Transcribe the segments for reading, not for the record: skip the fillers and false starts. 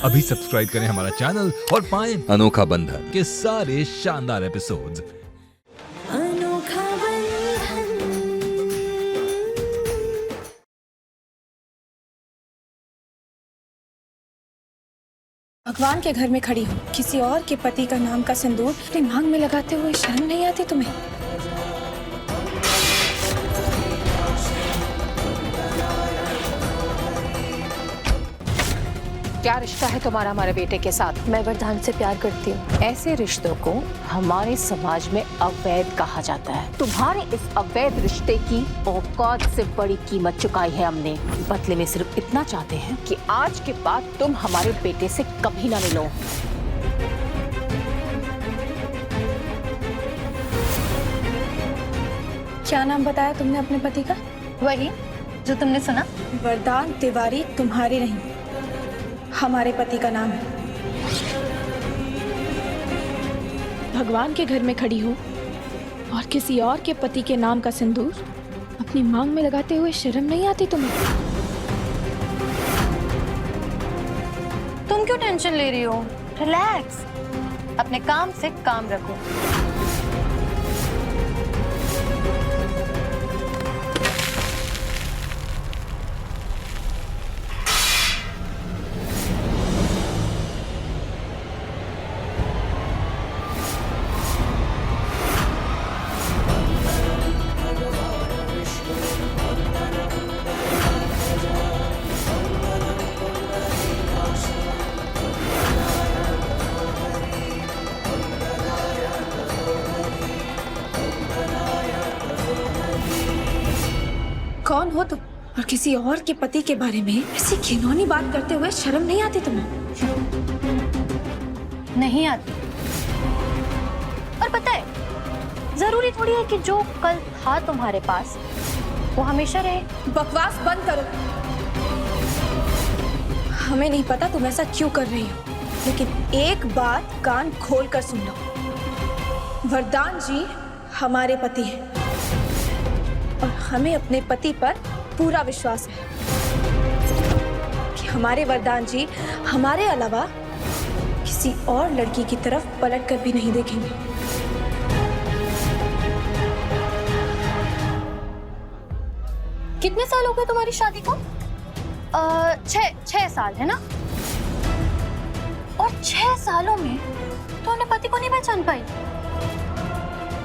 अभी सब्सक्राइब करें हमारा चैनल और पाएं अनोखा बंधन के सारे शानदार एपिसोड्स। अनोखा बंधन। भगवान के घर में खड़ी हूँ, किसी और के पति का नाम का सिंदूर अपनी मांग में लगाते हुए शर्म नहीं आती तुम्हें? क्या रिश्ता है तुम्हारा हमारे बेटे के साथ? मैं वरदान से प्यार करती हूँ। ऐसे रिश्तों को हमारे समाज में अवैध कहा जाता है। तुम्हारे इस अवैध रिश्ते की औकात से बड़ी कीमत चुकाई है हमने। बदले में सिर्फ इतना चाहते हैं कि आज के बाद तुम हमारे बेटे से कभी ना मिलो। क्या नाम बताया तुमने अपने पति का? वही जो तुमने सुना। वरदान तिवारी तुम्हारे नहीं, हमारे पति का नाम है। भगवान के घर में खड़ी हूँ और किसी और के पति के नाम का सिंदूर अपनी मांग में लगाते हुए शर्म नहीं आती तुम्हें? तुम क्यों टेंशन ले रही हो? रिलैक्स, अपने काम से काम रखो। कौन हो तुम और किसी और के पति के बारे में ऐसी घिनौनी बात करते हुए शर्म नहीं आती तुम्हें? नहीं आती। और पता है, जरूरी थोड़ी है कि जो कल था तुम्हारे पास वो हमेशा रहे। बकवास बंद करो। हमें नहीं पता तुम ऐसा क्यों कर रही हो, लेकिन एक बात कान खोल कर सुन लो। वरदान जी हमारे पति हैं और हमें अपने पति पर पूरा विश्वास है कि हमारे वरदान जी हमारे अलावा किसी और लड़की की तरफ पलट कर भी नहीं देखेंगे। कितने साल हो गए तुम्हारी शादी को? 6 साल है ना? और 6 सालों में तो अपने पति को नहीं पहचान पाई।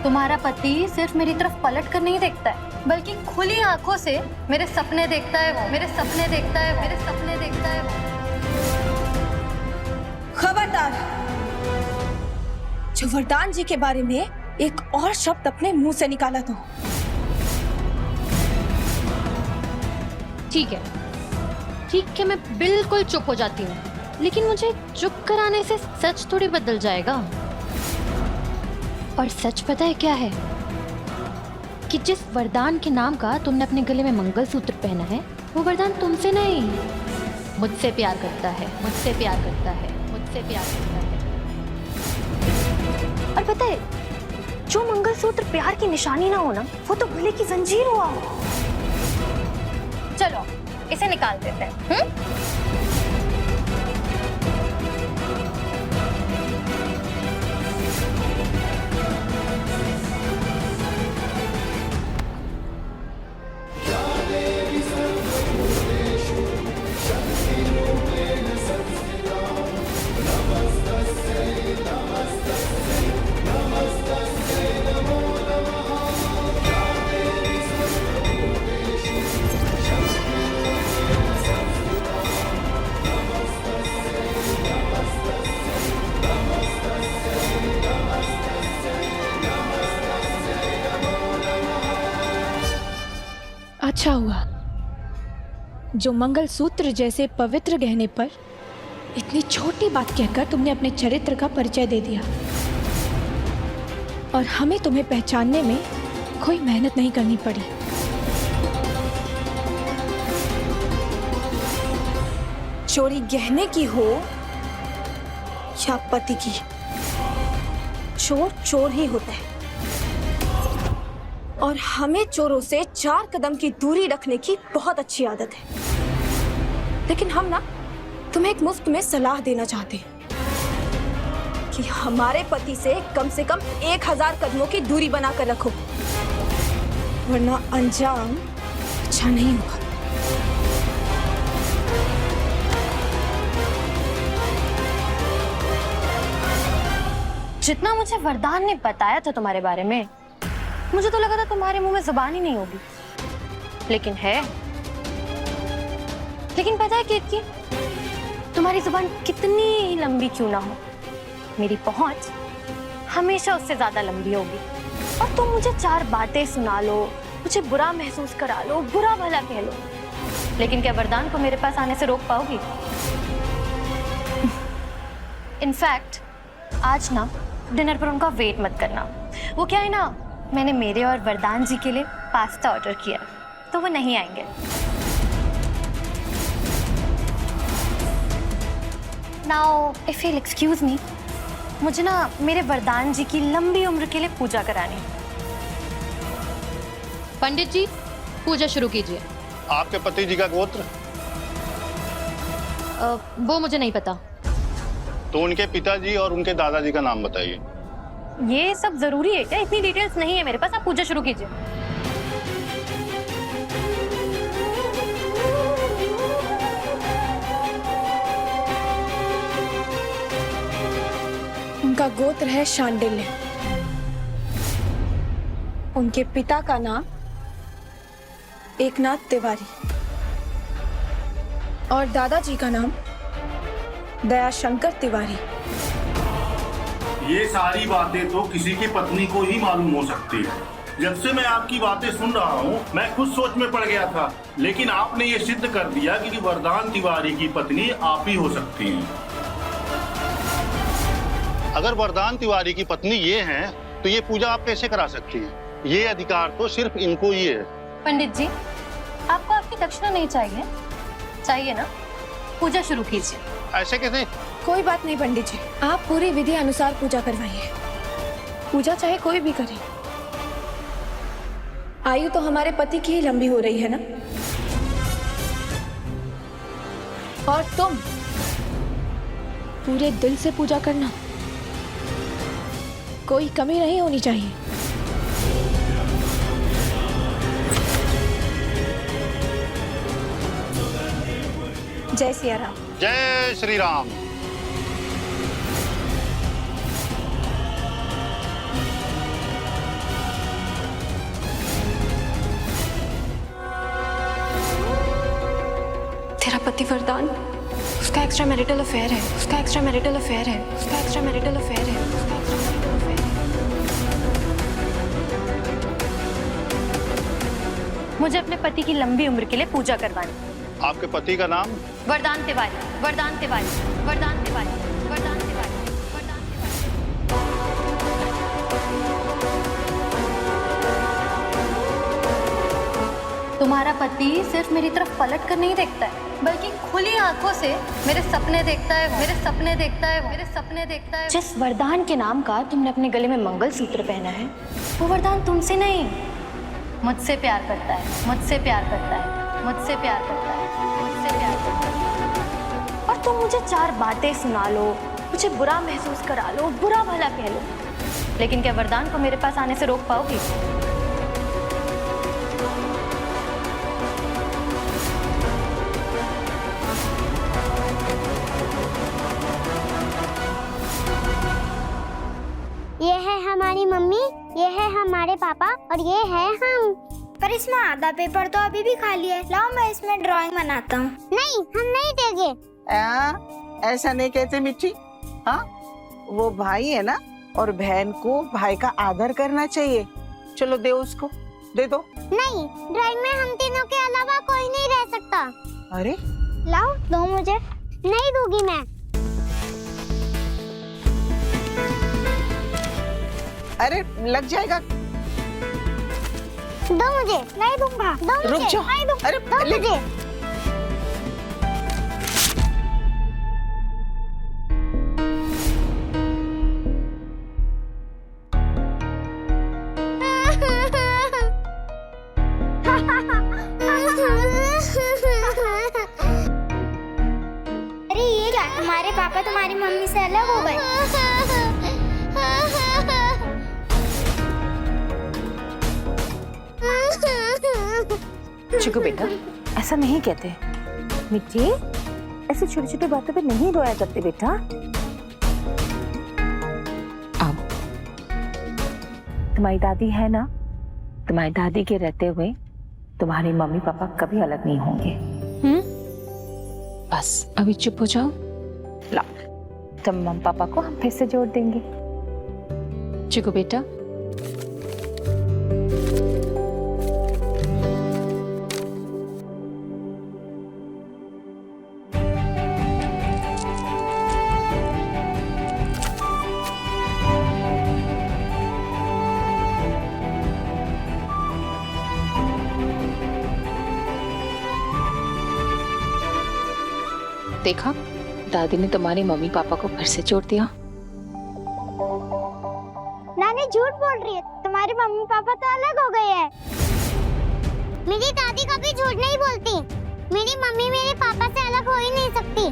तुम्हारा पति सिर्फ मेरी तरफ पलट कर नहीं देखता है, बल्कि खुली आंखों से मेरे सपने देखता है वो, मेरे सपने देखता है, मेरे सपने देखता है वो। खबरदार, जो वरदान जी के बारे में एक और शब्द अपने मुंह से निकाला तो। ठीक है, मैं बिल्कुल चुप हो जाती हूँ, लेकिन मुझे चुप कराने से सच थोड़ी बदल जाएगा। और सच पता है क्या है? कि जिस वरदान के नाम का तुमने अपने गले में मंगलसूत्र पहना है, वो वरदान तुमसे नहीं, मुझसे प्यार करता है, मुझसे प्यार करता है, मुझसे प्यार करता है। और पता है, जो मंगलसूत्र प्यार की निशानी ना हो ना, वो तो गले की जंजीर हुआ। चलो इसे निकाल देते हैं। अच्छा हुआ जो मंगलसूत्र जैसे पवित्र गहने पर इतनी छोटी बात कहकर तुमने अपने चरित्र का परिचय दे दिया, और हमें तुम्हें पहचानने में कोई मेहनत नहीं करनी पड़ी। चोरी गहने की हो या पति की, चोर चोर ही होता है, और हमें चोरों से 4 कदम की दूरी रखने की बहुत अच्छी आदत है। लेकिन हम ना तुम्हें एक मुफ्त में सलाह देना चाहते हैं कि हमारे पति से कम 1000 कदमों की दूरी बनाकर रखो, वरना अंजाम अच्छा नहीं होगा। जितना मुझे वरदान ने बताया था तुम्हारे बारे में, मुझे तो लगा था तुम्हारे मुंह में जुबान ही नहीं होगी, लेकिन है। लेकिन पता है कीर्ति, तुम्हारी जुबान कितनी ही लंबी क्यों ना हो, मेरी पहुंच हमेशा उससे ज्यादा लंबी होगी। और तुम मुझे 4 बातें सुना लो, मुझे बुरा महसूस करा लो, बुरा भला कह लो, लेकिन क्या वरदान को मेरे पास आने से रोक पाओगी? इनफैक्ट आज ना डिनर पर उनका वेट मत करना। वो क्या है ना, मैंने मेरे और वरदान जी के लिए पास्ता ऑर्डर किया, तो वो नहीं आएंगे। Now if you'll excuse me, मुझे ना मेरे वरदान जी की लंबी उम्र के लिए पूजा करानी। पंडित जी, पूजा शुरू कीजिए। आपके पति जी का गोत्र? वो मुझे नहीं पता। तो उनके पिताजी और उनके दादाजी का नाम बताइए। ये सब जरूरी है क्या? इतनी डिटेल्स नहीं है मेरे पास, आप पूजा शुरू कीजिए। उनका गोत्र है शांडिल्य। उनके पिता का नाम एकनाथ तिवारी और दादाजी का नाम दयाशंकर तिवारी। ये सारी बातें तो किसी की पत्नी को ही मालूम हो सकती है। जब से मैं आपकी बातें सुन रहा हूँ, मैं खुद सोच में पड़ गया था, लेकिन आपने ये सिद्ध कर दिया कि वरदान तिवारी की पत्नी आप ही हो सकती हैं। अगर वरदान तिवारी की पत्नी ये हैं, तो ये पूजा आप कैसे करा सकती हैं? ये अधिकार तो सिर्फ इनको ही है। पंडित जी, आपको आपकी दक्षिणा नहीं चाहिए? चाहिए ना? पूजा शुरू कीजिए। ऐसे कैसे? कोई बात नहीं पंडित जी, आप पूरी विधि अनुसार पूजा करवाइए। पूजा चाहे कोई भी करे, आयु तो हमारे पति की ही लंबी हो रही है ना। और तुम पूरे दिल से पूजा करना, कोई कमी नहीं होनी चाहिए। जय सिया राम। जय श्री राम। तेरा पति वरदान, उसका एक्स्ट्रा मैरिटल अफेयर है, उसका एक्स्ट्रा मैरिटल अफेयर है, उसका एक्स्ट्रा मैरिटल अफेयर है, उसका एक्स्ट्रा मैरिटल अफेयर है। मुझे अपने पति की लंबी उम्र के लिए पूजा करवानी। आपके पति का नाम? वरदान तिवारी, वरदान तिवारी, वरदान तिवारी, वरदान तिवारी, वरदान तिवारी। तुम्हारा पति सिर्फ मेरी तरफ पलट कर नहीं देखता है, बल्कि खुली आंखों से मेरे सपने देखता है, मेरे सपने देखता है, मेरे सपने देखता है। जिस वरदान के नाम का तुमने अपने गले में मंगलसूत्र पहना है, वो वरदान तुमसे नहीं, मुझसे प्यार करता है, मुझसे प्यार करता है, मुझसे प्यार करता है, मुझसे प्यार करता है। और तुम मुझे 4 बातें सुना लो, मुझे बुरा महसूस करा लो, बुरा भला कह लो, लेकिन क्या वरदान को मेरे पास आने से रोक पाओगी? ये है हमारी मम्मी, ये है हमारे पापा और ये है हम। पर इसमें आधा पेपर तो अभी भी खाली है। लाओ मैं इसमें ड्राइंग बनाता हूँ। नहीं, हम नहीं देंगे। ऐसा नहीं कहते मिट्टी। हाँ, वो भाई है ना, और बहन को भाई का आदर करना चाहिए। चलो दे उसको, दे दो। नहीं, ड्राइंग में हम तीनों के अलावा कोई नहीं रह सकता। अरे लाओ, दो मुझे। नहीं दूंगी मैं। अरे लग जाएगा। दो मुझे। नहीं दूंगा। दो मुझे। रुक जाओ। नहीं दूंगा। अरे दो मुझे। अरे पापा तुम्हारी मम्मी से अलग हो गए। चिकू बेटा, ऐसा नहीं कहते। मिट्टी, ऐसे छोटी छोटी बातों पे नहीं रोया करते बेटा। अब तुम्हारी दादी है ना, तुम्हारी दादी के रहते हुए तुम्हारे मम्मी पापा कभी अलग नहीं होंगे। बस अभी चुप हो जाओ। ला, तुम मम्मी पापा को हम फिर से जोड़ देंगे। चिकू बेटा, देखा, दादी ने तुम्हारे मम्मी पापा को फिर से जोड़ दिया। नानी झूठ बोल रही है, तुम्हारे मम्मी पापा तो अलग हो गए हैं। मेरी दादी कभी झूठ नहीं बोलती। मेरी मम्मी मेरे पापा से अलग हो ही नहीं सकती।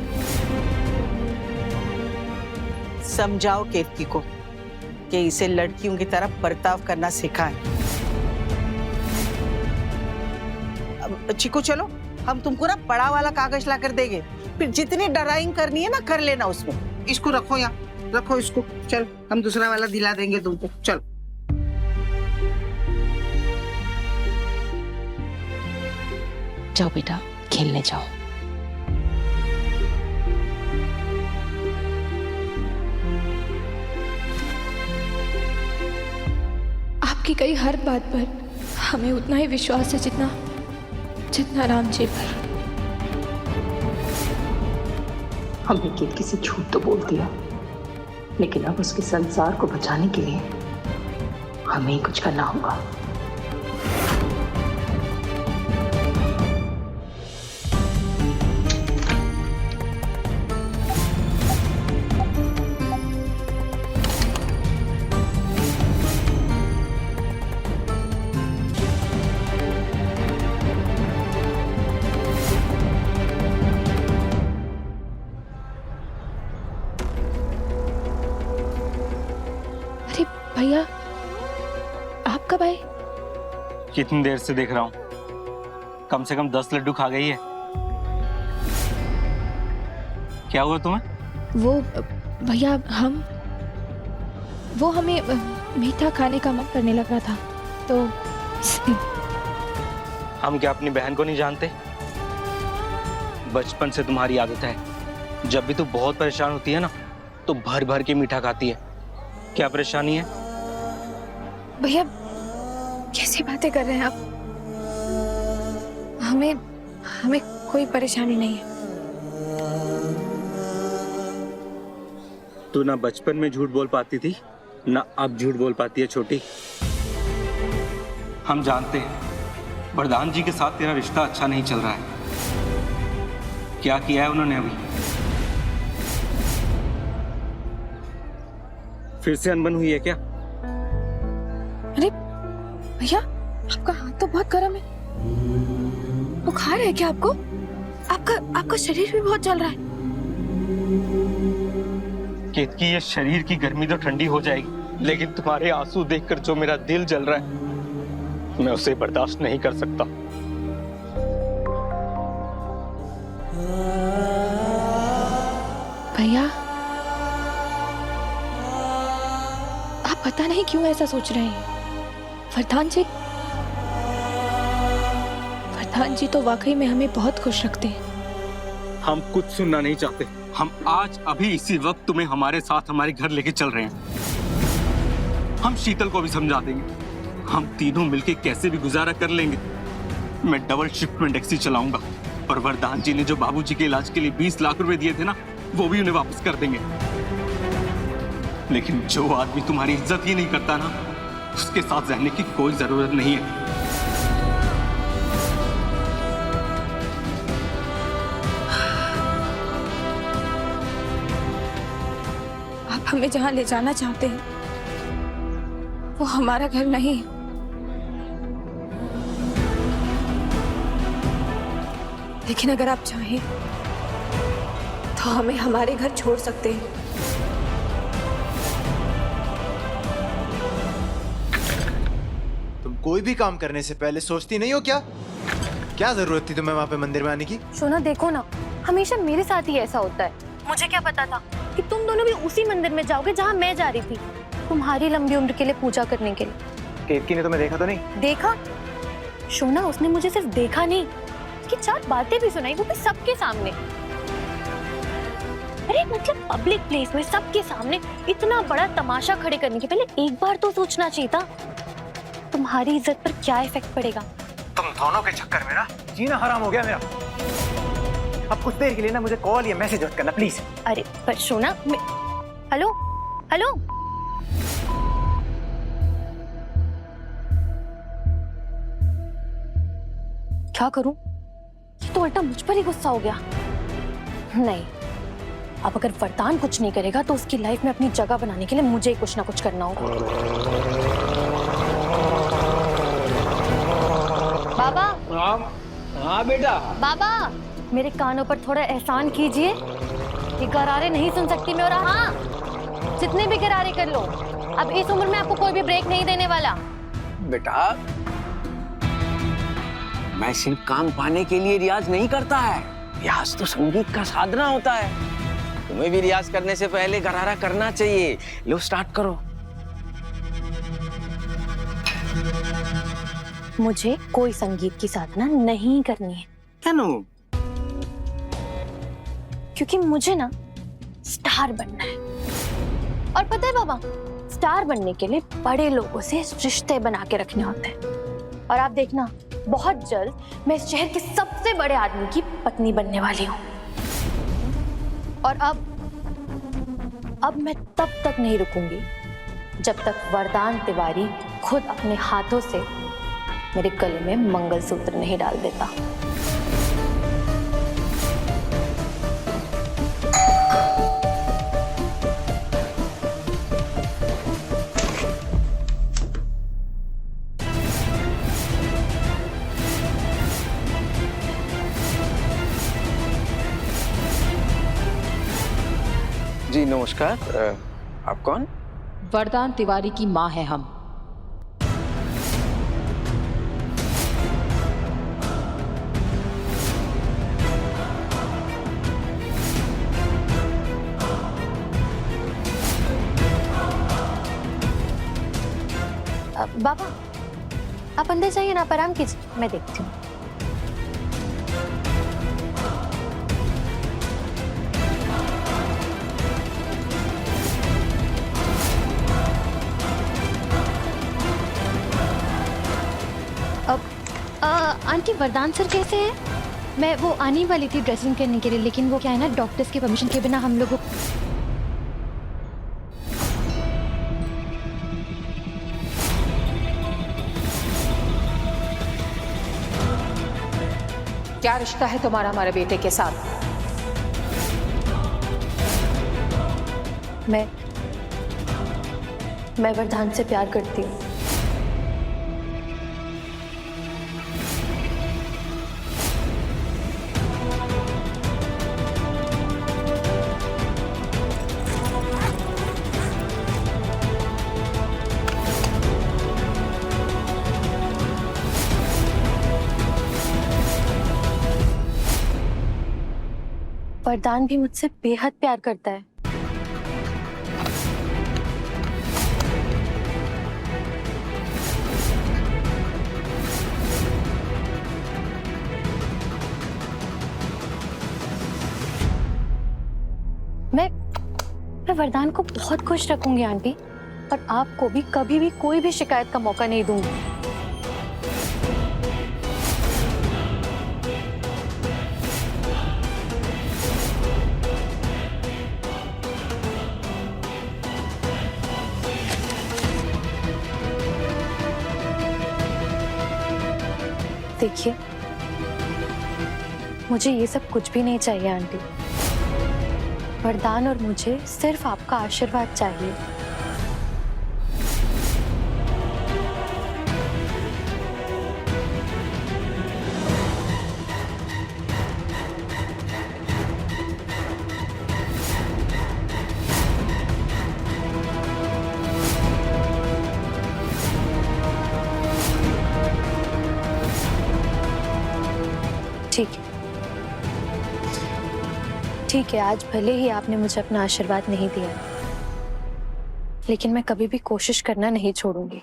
समझाओ केतकी को कि इसे लड़कियों की तरह बर्ताव करना सिखाएं। चिकू चलो, हम तुमको ना बड़ा वाला कागज ला कर देंगे, फिर जितनी ड्राइंग करनी है ना कर लेना उसमें। इसको रखो यहाँ, रखो इसको। चल, हम दूसरा वाला दिला देंगे तुमको। चलो जाओ बेटा, खेलने जाओ। आपकी कही हर बात पर हमें उतना ही विश्वास है जितना राम जी पर। हमने केतकी से झूठ तो बोल दिया, लेकिन अब उसके संसार को बचाने के लिए हमें ही कुछ करना होगा। भैया, आप कब आए? कितनी देर से देख रहा हूँ, कम से कम 10 लड्डू खा गई है। क्या हुआ तुम्हें? वो भैया, हमें मीठा खाने का मन करने लग रहा था, तो हम क्या अपनी बहन को नहीं जानते? बचपन से तुम्हारी आदत है, जब भी तू बहुत परेशान होती है ना, तो भर भर के मीठा खाती है। क्या परेशानी है? भैया, कैसी बातें कर रहे हैं आप? हमें कोई परेशानी नहीं है। तू ना बचपन में झूठ बोल पाती थी, ना अब झूठ बोल पाती है छोटी। हम जानते हैं वरदान जी के साथ तेरा रिश्ता अच्छा नहीं चल रहा है। क्या किया है उन्होंने अभी? फिर से अनबन हुई है क्या? अरे भैया, आपका हाथ तो बहुत गर्म है। बुखार है क्या आपको? आपका शरीर भी बहुत जल रहा है। केतकी, ये शरीर की गर्मी तो ठंडी हो जाएगी, लेकिन तुम्हारे आंसू देखकर जो मेरा दिल जल रहा है, मैं उसे बर्दाश्त नहीं कर सकता। भैया, आप पता नहीं क्यों ऐसा सोच रहे हैं। वरदान जी तो वाकई में हमें बहुत खुश रखते हैं। हम कुछ सुनना नहीं चाहते। हम आज अभी इसी वक्त तुम्हें हमारे साथ हमारे घर लेके चल रहे हैं। हम शीतल को भी समझा देंगे। हम तीनों मिलके कैसे भी गुजारा कर लेंगे। मैं डबल शिफ्ट में टैक्सी चलाऊंगा, और वरदान जी ने जो बाबूजी के इलाज के लिए 20 लाख रुपए दिए थे ना, वो भी उन्हें वापस कर देंगे। लेकिन जो आदमी तुम्हारी इज्जत ही नहीं करता ना, उसके साथ रहने की कोई जरूरत नहीं है। आप हमें जहां ले जाना चाहते हैं वो हमारा घर नहीं है। लेकिन अगर आप चाहें तो तो हमें हमारे घर छोड़ सकते हैं। तुम कोई भी काम करने से पहले सोचती नहीं हो क्या? क्या जरूरत थी तुम्हें वहाँ पे मंदिर में आने की? सोना देखो ना, हमेशा मेरे साथ ही ऐसा होता है। मुझे क्या पता था कि तुम दोनों भी उसी मंदिर में जाओगे जहाँ मैं जा रही थी, तुम्हारी लंबी उम्र के लिए पूजा करने के लिए। केतकी ने तुम्हें देखा तो नहीं? देखा? सोना, उसने मुझे सिर्फ देखा नहीं, उसकी 4 बातें भी सुनाई, वो भी सबके सामने। अरे मतलब पब्लिक प्लेस में सबके सामने इतना बड़ा तमाशा खड़े करने के पहले एक बार तो सोचना चाहिए था तुम्हारी इज्जत पर क्या इफेक्ट पड़ेगा। तुम दोनों के चक्कर में ना जीना हराम हो गया मेरा। अब कुछ देर के लिए ना मुझे कॉल या मैसेज मत करना प्लीज। अरे पर सोना, हेलो हेलो, क्या करूं? ये तो उल्टा मुझ पर ही गुस्सा हो गया। नहीं, अब अगर वरदान कुछ नहीं करेगा तो उसकी लाइफ में अपनी जगह बनाने के लिए मुझे ही कुछ ना कुछ करना होगा। बाबा। हाँ बेटा। बाबा, मेरे कानों पर थोड़ा एहसान कीजिए। ये गरारे नहीं सुन सकती मैं, और हाँ, जितने भी गरारे कर लो, अब इस उम्र में आपको कोई भी ब्रेक नहीं देने वाला। बेटा, मैं सिर्फ काम पाने के लिए रियाज नहीं करता है। रियाज तो संगीत का साधना होता है। तुम्हें भी रियाज करने से पहले गरारा करना चाहिए। लो स्टार्ट करो। मुझे कोई संगीत की साधना नहीं करनी है। क्यों? क्योंकि मुझे ना स्टार बनना है। और पता है बाबा, स्टार बनने के लिए बड़े लोगों से रिश्ते बना के रखने होते हैं। और आप देखना, बहुत जल्द मैं इस शहर के सबसे बड़े आदमी की पत्नी बनने वाली हूँ। और अब मैं तब तक नहीं रुकूंगी जब तक वरदान तिवारी खुद अपने हाथों से मेरे गले में मंगलसूत्र नहीं डाल देता। जी नमस्कार। आप कौन? वरदान तिवारी की माँ है हम। बाबा, आप अंदर जाइए ना, आप आराम कीजिए, मैं देखती हूँ। आंटी, वरदान सर कैसे हैं? मैं वो आने वाली थी ड्रेसिंग करने के लिए, लेकिन वो क्या है ना, डॉक्टर्स के परमिशन के बिना हम लोगों क्या रिश्ता है तुम्हारा हमारे बेटे के साथ? मैं वरदान से प्यार करती हूँ। वरदान भी मुझसे बेहद प्यार करता है। मैं वरदान को बहुत खुश रखूंगी आंटी, और आपको भी कभी भी कोई भी शिकायत का मौका नहीं दूंगी। देखिए, मुझे ये सब कुछ भी नहीं चाहिए आंटी। वरदान और मुझे सिर्फ आपका आशीर्वाद चाहिए। ठीक है, आज भले ही आपने मुझे अपना आशीर्वाद नहीं दिया, लेकिन मैं कभी भी कोशिश करना नहीं छोड़ूंगी,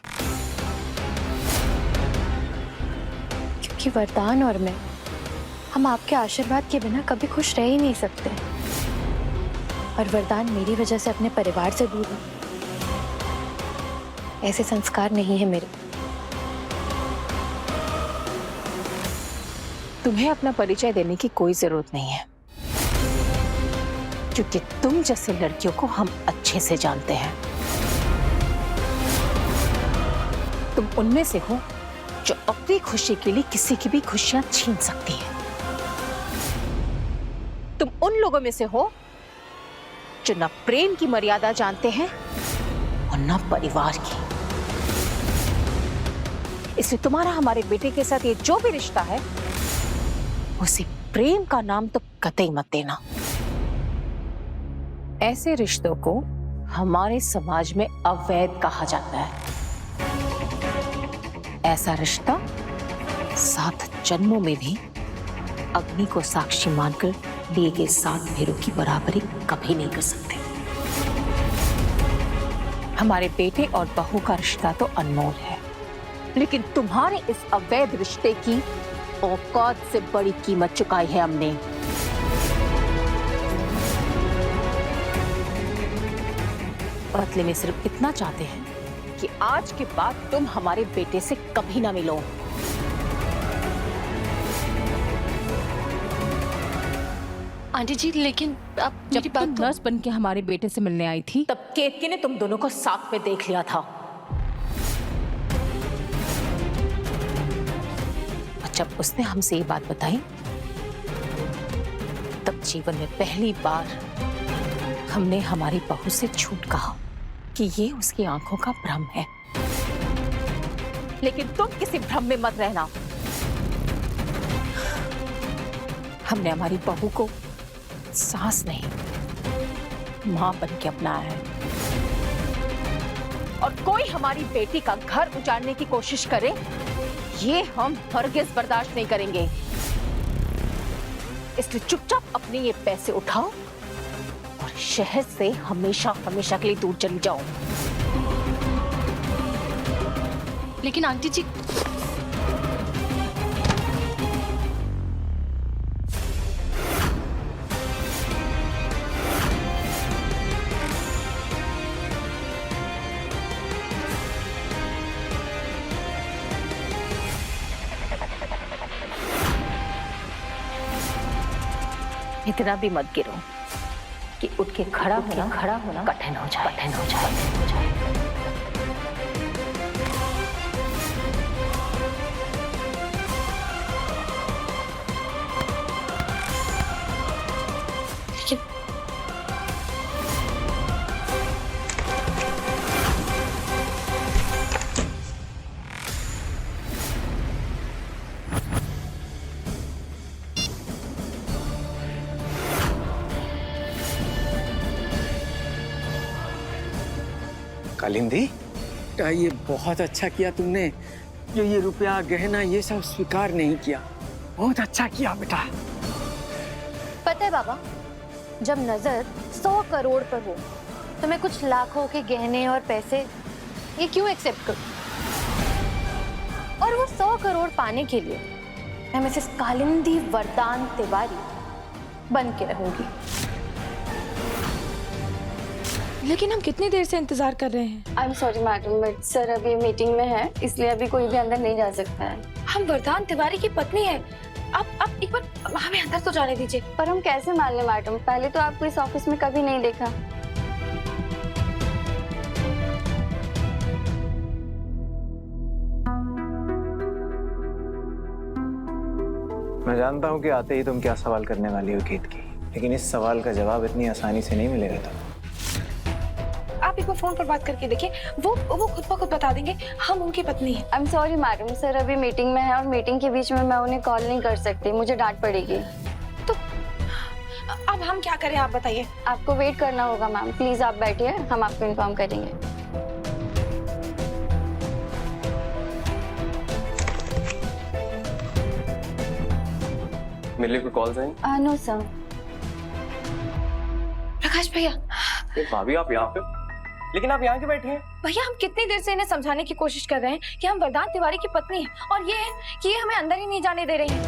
क्योंकि वरदान और मैं, हम आपके आशीर्वाद के बिना कभी खुश रह ही नहीं सकते। और वरदान मेरी वजह से अपने परिवार से दूर है, ऐसे संस्कार नहीं है मेरे। तुम्हें अपना परिचय देने की कोई जरूरत नहीं है, क्योंकि तुम जैसे लड़कियों को हम अच्छे से जानते हैं। तुम उनमें से हो जो अपनी खुशी के लिए किसी की भी खुशियां छीन सकती है। तुम उन लोगों में से हो जो न प्रेम की मर्यादा जानते हैं और न परिवार की। इसलिए तुम्हारा हमारे बेटे के साथ ये जो भी रिश्ता है, उसे प्रेम का नाम तो कतई मत देना। ऐसे रिश्तों को हमारे समाज में अवैध कहा जाता है। ऐसा रिश्ता 7 जन्मों में भी अग्नि को साक्षी मानकर लिए गए 7 भेड़ों की बराबरी कभी नहीं कर सकते। हमारे बेटे और बहू का रिश्ता तो अनमोल है, लेकिन तुम्हारे इस अवैध रिश्ते की औकात से बड़ी कीमत चुकाई है हमने। बदले में सिर्फ इतना चाहते हैं कि आज के बाद तुम हमारे बेटे से कभी ना मिलो। आंटी जी, लेकिन आप जब तुम नर्स बन के हमारे बेटे से मिलने आई थी, तब केतकी ने तुम दोनों को साथ में देख लिया था। और जब उसने हमसे ये बात बताई, तब जीवन में पहली बार हमने हमारी बहू से झूठ कहा कि ये उसकी आंखों का भ्रम है। लेकिन तुम किसी भ्रम में मत रहना। हमने हमारी बहू को सास नहीं, मां बन के अपनाया है। और कोई हमारी बेटी का घर उजाड़ने की कोशिश करे, ये हम हरगिज बर्दाश्त नहीं करेंगे। इसलिए चुपचाप अपने ये पैसे उठाओ और शहर से हमेशा हमेशा के लिए दूर चली जाओ। लेकिन आंटी जी, इतना भी मत गिरो कि उठ के खड़ा होना कठिन हो जाए। कालिंदी, ये बहुत अच्छा किया तुमने, जो ये रुपया गहना ये सब स्वीकार नहीं किया। बहुत अच्छा किया बेटा। पता है बाबा, जब नजर 100 करोड़ पर हो तो मैं कुछ लाखों के गहने और पैसे ये क्यों एक्सेप्ट करूं? और वो 100 करोड़ पाने के लिए मैं मिसेस कालिंदी वरदान तिवारी बन के रहूंगी। लेकिन हम कितनी देर से इंतजार कर रहे हैं? I am sorry madam, but sir अभी मीटिंग में है, इसलिए अभी कोई भी अंदर नहीं जा सकता है। हम वरदान तिवारी की पत्नी है। आप एक बार हमें अंदर तो जाने दीजिए। पर हम कैसे मान लें मैडम, पहले तो आपको इस ऑफिस में कभी नहीं देखा। मैं जानता हूँ कि आते ही तुम क्या सवाल करने वाली हो केतकी, लेकिन इस सवाल का जवाब इतनी आसानी से नहीं मिलेगा तुम्हें। आप एक बार फोन पर बात करके देखिए, वो खुद ब खुद बता देंगे हम उनकी पत्नी हैं। I am sorry madam, sir अभी मीटिंग में है और मीटिंग के बीच में मैं उन्हें कॉल नहीं कर सकती, मुझे डांट पड़ेगी। तो अब हम क्या करें, आप बताइए। आपको वेट करना होगा मैम, प्लीज आप बैठिए, हम आपको इन्फॉर्म करेंगे। मेरे लिए कोई कॉल्स आई? No sir. प्रकाश भैया। भाभी आप यहाँ पे, लेकिन आप यहाँ क्यों बैठी हैं? भैया हम कितनी देर से इन्हें समझाने की कोशिश कर रहे हैं कि हम वरदान तिवारी की पत्नी हैं और ये है कि ये हमें अंदर ही नहीं जाने दे रही हैं।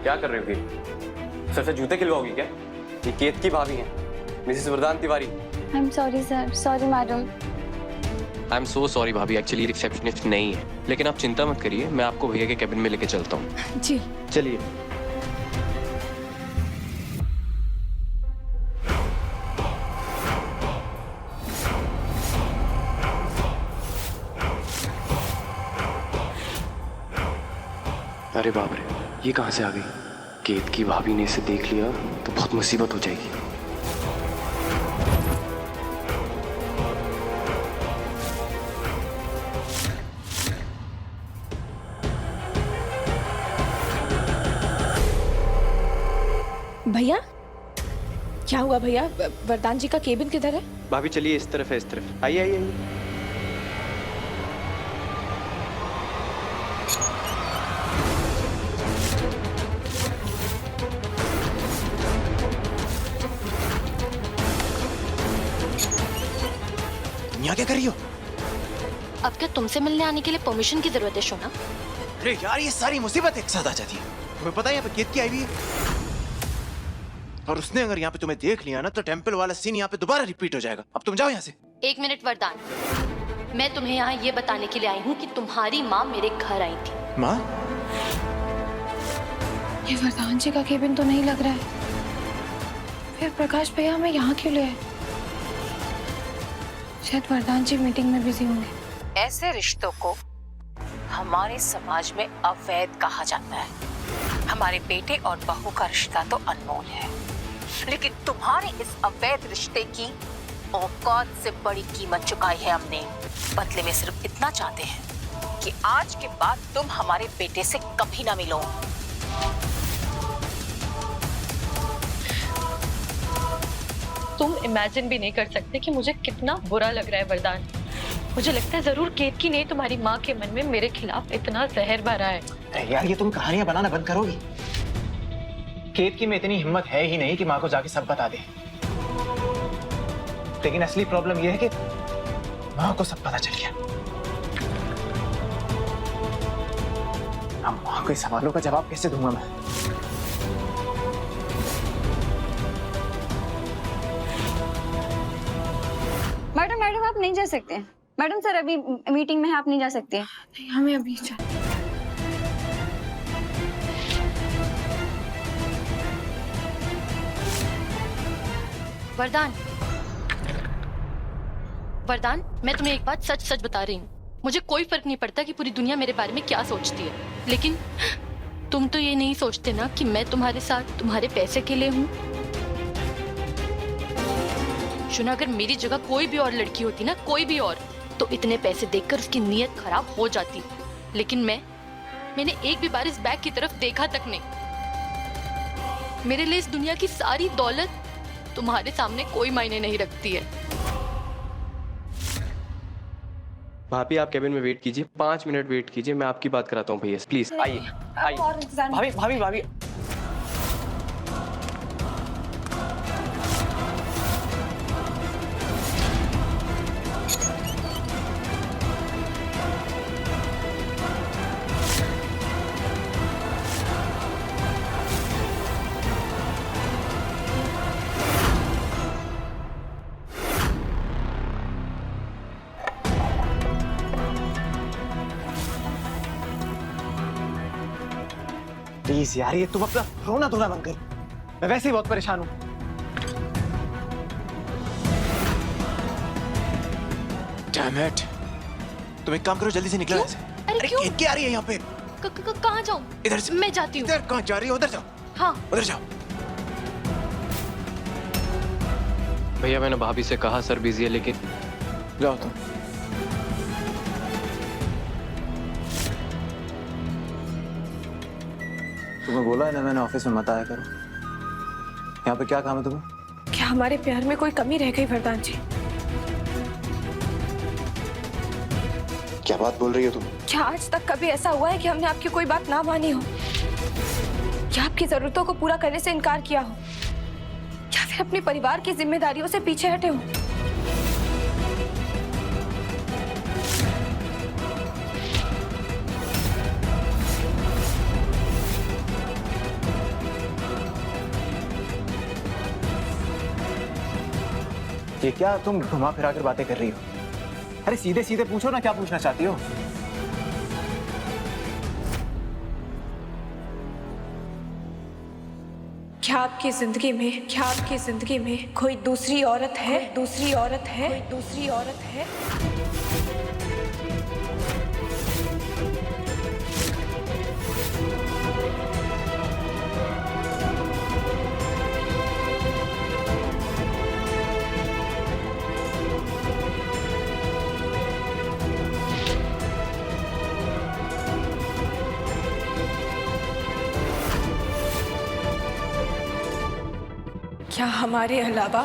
क्या कर रहे हो फिर? सर से जूते खिलवाओगी क्या? ये केत की भाभी हैं, मिसेस वरदान Tiwari. I am sorry sir, sorry madam. I am so sorry भाभी, एक्चुअली रिसेप्शनिस्ट नहीं है, लेकिन आप चिंता मत करिए, मैं आपको भैया के कैबिन में लेके चलता हूँ। जी चलिए। अरे बाप रे, ये कहाँ से आ गई? केत की भाभी ने इसे देख लिया तो बहुत मुसीबत हो जाएगी। भैया क्या हुआ भैया? वरदान जी का केबिन किधर है? भाभी चलिए, इस तरफ है, इस तरफ। आइए आइए आइए। यहाँ क्या कर रही हो? अब क्या तुमसे मिलने आने के लिए परमिशन की जरूरत है शोना? अरे यार, ये सारी मुसीबत एक साथ आ जाती है। तुम्हें पता है यहाँ पे केत की आई हुई है, और उसने अगर यहाँ पे तुम्हें देख लिया ना तो टेंपल वाला सीन यहाँ पे दोबारा रिपीट हो जाएगा। अब तुम जाओ यहाँ से। एक मिनट वरदान, मैं तुम्हें यहाँ ये बताने के लिए आई हूँ कि तुम्हारी माँ मेरे घर आई थी। माँ? ये वरदान जी का केबिन तो नहीं लग रहा है, फिर प्रकाश भैया हमें यहाँ क्यों ले आए? शायद वरदान जी मीटिंग में बिजी होंगे। ऐसे रिश्तों को हमारे समाज में अवैध कहा जाता है। हमारे बेटे और बहू का रिश्ता तो अनमोल है, लेकिन तुम्हारे इस अवैध रिश्ते की औकात से बड़ी कीमत चुकाई है हमने। बदले में सिर्फ इतना चाहते हैं कि आज के बाद तुम हमारे बेटे से कभी ना मिलो। तुम इमेजिन भी नहीं कर सकते कि मुझे कितना बुरा लग रहा है वरदान। मुझे लगता है जरूर केत की ने तुम्हारी माँ के मन में मेरे खिलाफ इतना जहर भरा है। अरे यार, ये तुम कहानियां बनाना बंद करोगी? केत की में इतनी हिम्मत है ही नहीं कि माँ को जाके सब बता दे। लेकिन असली प्रॉब्लम यह है कि माँ को सब पता चल गया। अब माँ के सवालों का जवाब कैसे दूंगा मैं? मैडम मैडम आप नहीं जा सकते। मैडम सर अभी मीटिंग में है, आप नहीं जा सकते। नहीं, हमें अभी वरदान, वरदान, मैं तुम्हें एक बात सच सच बता रही हूँ। मुझे कोई फर्क नहीं पड़ता कि पूरी दुनिया मेरे बारे में क्या सोचती है, लेकिन तुम तो ये नहीं सोचते ना कि मैं तुम्हारे साथ तुम्हारे पैसे के लिए हूँ। शुना, अगर मेरी जगह कोई भी और लड़की होती ना, कोई भी और, तो इतने पैसे देखकर उसकी नीयत खराब हो जाती। लेकिन मैंने एक भी बार इस बैग की तरफ देखा तक नहीं। मेरे लिए इस दुनिया की सारी दौलत तुम्हारे सामने कोई मायने नहीं रखती है। भाभी आप कैबिन में वेट कीजिए, 5 मिनट वेट कीजिए, मैं आपकी बात कराता हूँ भैया। प्लीज आइए आइए। भाभी भाभी भाभी प्लीज यार, ये तुम अपना रोना धोना बंद कर। मैं वैसे ही बहुत परेशान हूँ। Damn it! तुम एक काम करो, जल्दी से निकलो यहाँ से। अरे क्यों? केत की आ रही है यहाँ पे। कहाँ जाऊँ? इधर से। मैं जाती हूँ। इधर कहाँ जा रही हो? उधर जाओ। हाँ उधर जाओ। भैया मैंने भाभी से कहा सर बिजी है, लेकिन जाओ तुम। तुम्हें बोला है ना मैंने ऑफिस में मत आया करो। यहाँ पे क्या काम है तुम्हें? क्या हमारे प्यार में कोई कमी रह गई वरदान जी? क्या बात बोल रही हो तुम? क्या आज तक कभी ऐसा हुआ है कि हमने आपकी कोई बात ना मानी हो, या आपकी जरूरतों को पूरा करने से इनकार किया हो, या फिर अपने परिवार की जिम्मेदारियों से पीछे हटे हो। ये क्या तुम घुमा फिरा कर बातें कर रही हो? अरे सीधे सीधे पूछो ना, क्या पूछना चाहती हो? क्या आपकी जिंदगी में कोई दूसरी औरत है? दूसरी औरत है? क्या हमारे अलावा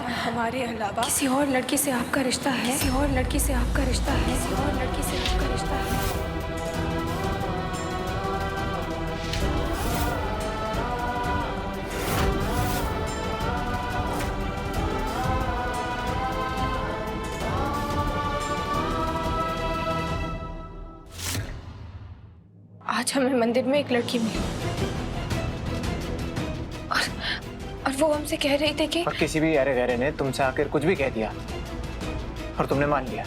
किसी और लड़की से आपका रिश्ता है? आज हमें मंदिर में एक लड़की मिली और वो हमसे कह रही थी कि और किसी भी अरे गहरे ने तुमसे आकर कुछ भी कह दिया और तुमने मान लिया।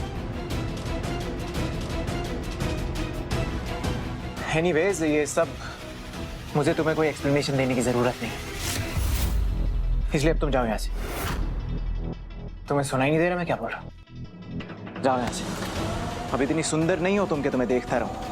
एनीवेज, ये सब मुझे तुम्हें कोई एक्सप्लेनेशन देने की जरूरत नहीं है, इसलिए अब तुम जाओ यहाँ से। तुम्हें सुनाई नहीं दे रहा मैं क्या बोल रहा हूँ? जाओ यहाँ से। अब इतनी सुंदर नहीं हो तुम कि तुम्हें देखता रहूं।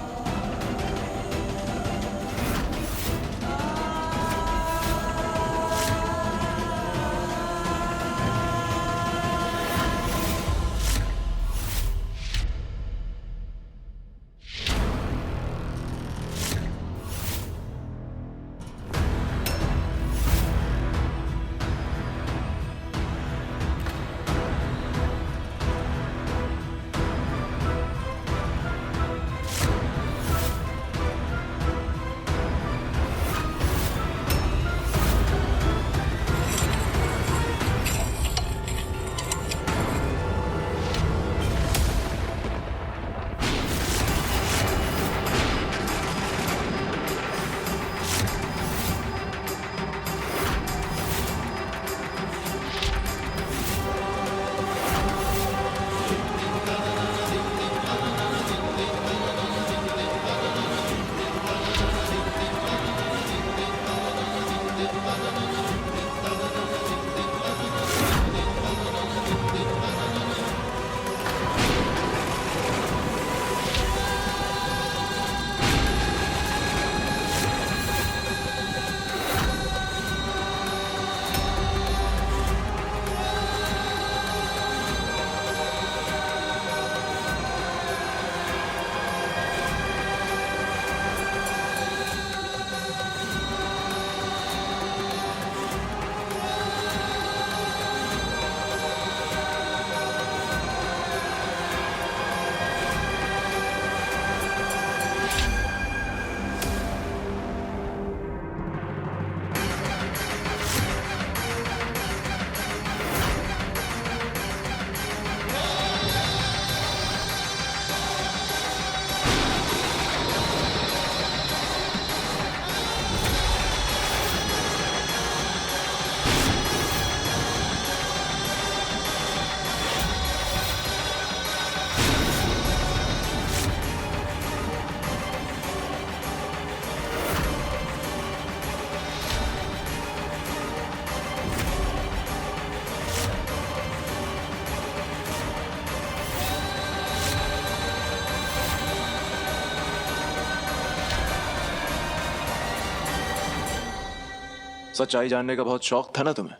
सच्चाई जानने का बहुत शौक था ना तुम्हें,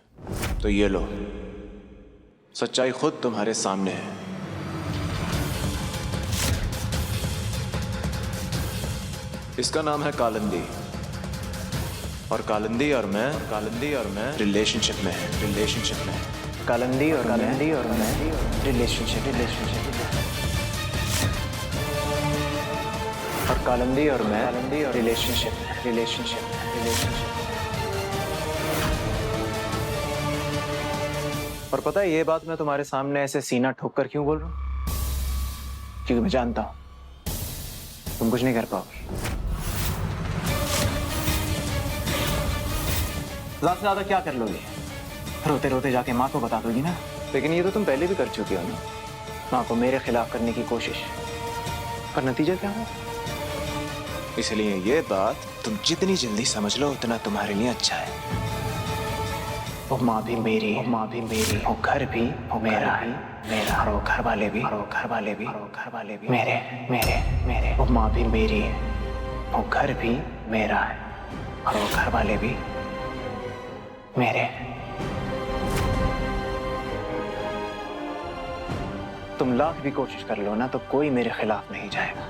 तो ये लो, सच्चाई खुद तुम्हारे सामने है। इसका नाम है कालिंदी, और कालिंदी और मैं रिलेशनशिप में है। कालिंदी और मैं रिलेशनशिप और कालिंदी और मैं रिलेशनशिप और पता है ये बात मैं तुम्हारे सामने ऐसे सीना ठोक कर क्यों बोल रहा हूँ? क्योंकि मैं जानता हूं तुम कुछ नहीं कर पाओगी। ज्यादा से ज्यादा क्या कर लोगी? रोते रोते जाके माँ को बता दोगी ना। लेकिन ये तो तुम पहले भी कर चुकी हो ना, माँ को मेरे खिलाफ करने की कोशिश। पर नतीजा क्या हुआ? इसलिए ये बात तुम जितनी जल्दी समझ लो उतना तुम्हारे लिए अच्छा है। वो माँ भी मेरी, वो माँ भी मेरी, वो घर भी वो मेरा है, मेरा, और वो घर वाले भी, और वो घर वाले भी, और वो घर वाले भी मेरे मेरे मेरे। वो माँ भी मेरी है, वो घर भी मेरा है, और वो घर वाले भी मेरे। तुम लाख भी कोशिश कर लो ना तो कोई मेरे खिलाफ नहीं जाएगा,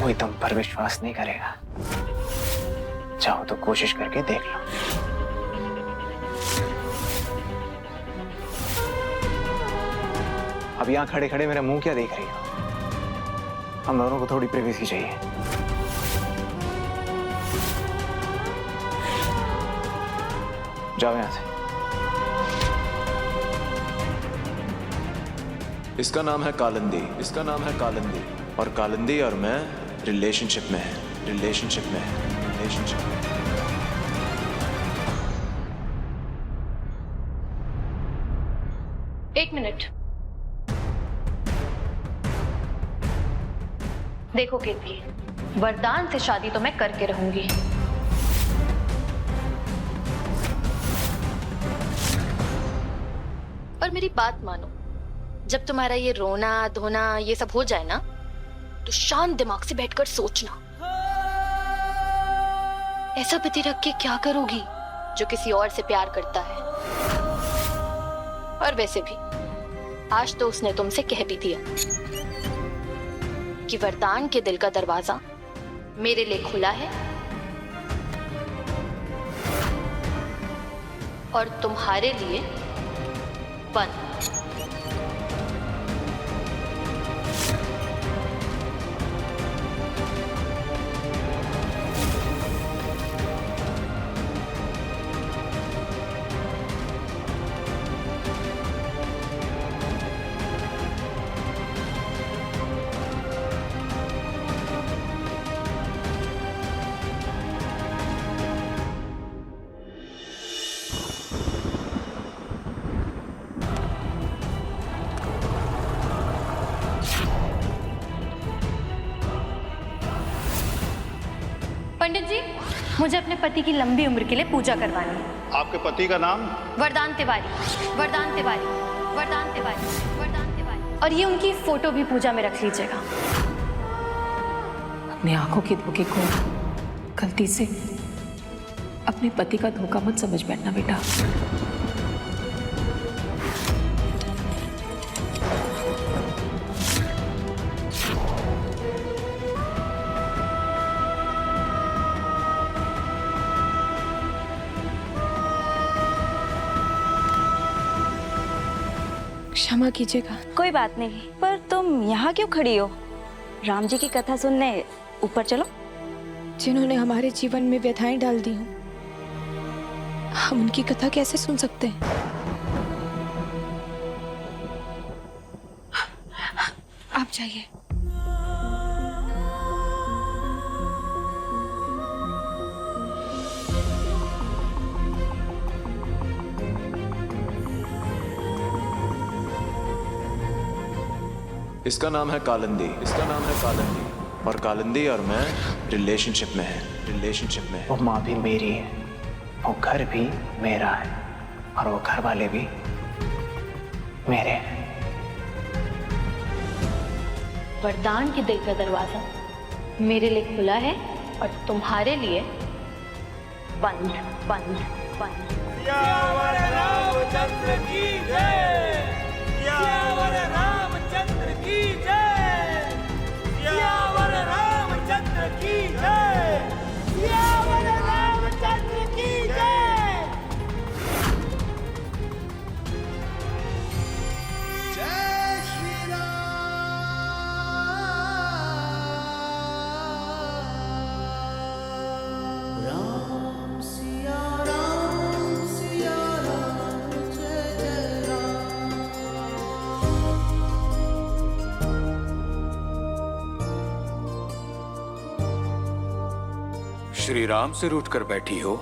कोई तुम पर विश्वास नहीं करेगा। चाहो तो कोशिश करके देख लो। अब यहां खड़े खड़े मेरा मुंह क्या देख रही हो? हम दोनों को थोड़ी प्राइवेसी चाहिए। जाओ यहां से। इसका नाम है कालिंदी, इसका नाम है कालिंदी, और कालिंदी और मैं रिलेशनशिप में है, रिलेशनशिप में है, रिलेशनशिप में। एक मिनट। देखो केतकी, वरदान से शादी तो मैं करके रहूंगी, और मेरी बात मानो, जब तुम्हारा ये रोना धोना ये सब हो जाए ना, तो शांत दिमाग से बैठकर सोचना, ऐसा पति रख के क्या करोगी जो किसी और से प्यार करता है। और वैसे भी आज तो उसने तुमसे कह भी दिया कि वरदान के दिल का दरवाजा मेरे लिए खुला है और तुम्हारे लिए बंद। पंडित जी, मुझे अपने पति की लंबी उम्र के लिए पूजा करवानी है। आपके पति का नाम? वरदान तिवारी, वरदान तिवारी, वरदान तिवारी, वरदान तिवारी। और ये उनकी फोटो भी पूजा में रख लीजिएगा। अपनी आंखों के धोखे को गलती से अपने पति का धोखा मत समझ बैठना बेटा। क्षमा कीजिएगा। कोई बात नहीं, पर तुम यहाँ क्यों खड़ी हो? राम जी की कथा सुनने ऊपर चलो। जिन्होंने हमारे जीवन में व्यथाएं डाल दी हों, हम उनकी कथा कैसे सुन सकते हैं? आप जाइए। इसका नाम है कालिंदी, इसका नाम है कालिंदी, और कालिंदी और मैं रिलेशनशिप में है, रिलेशनशिप में है। वो माँ भी मेरी है, वो घर भी मेरा है, और वो घर वाले भी मेरे हैं। वरदान के दिल का दरवाजा मेरे लिए खुला है और तुम्हारे लिए बंद, बंद, बंद। सियावर रामचंद्र की जय, सियावर रामचंद्र की जय, सियावर रामचंद्र की जय, सियावर रामचंद्र की जय। जय श्री राम, सिया राम, जय जय राम। श्री राम से रूठ कर बैठी हो?